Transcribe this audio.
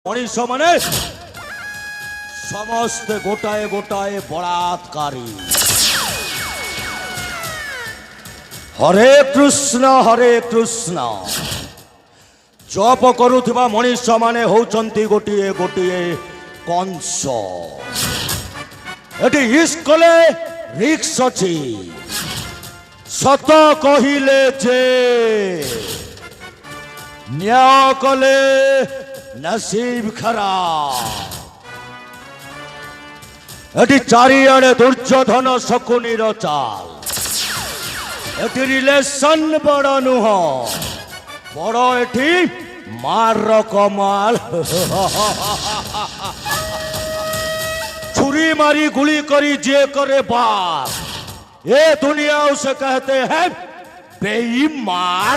মনীষ মানে সমস্ত গোটাଏ গোটাଏ বলাৎকারী। হরে কৃষ্ণ জপ করুথিবা মনীষ মানে হউচন্তি গোটিଏ গোটিଏ কংস। এটি ইস্কলে রিক্স ଅଛି। সত কহিলে যে ন্যায় কলে নসিব খারাপ। এটি চারিআড়ে দুর্যোধন শকুনির চাল। এটি রিলেশন বড় নুহ, বড় এটি মার কমাল। छुरी मारी गुली करी जे करे बार, ये दुनिया उसे कहते हैं बेईमान।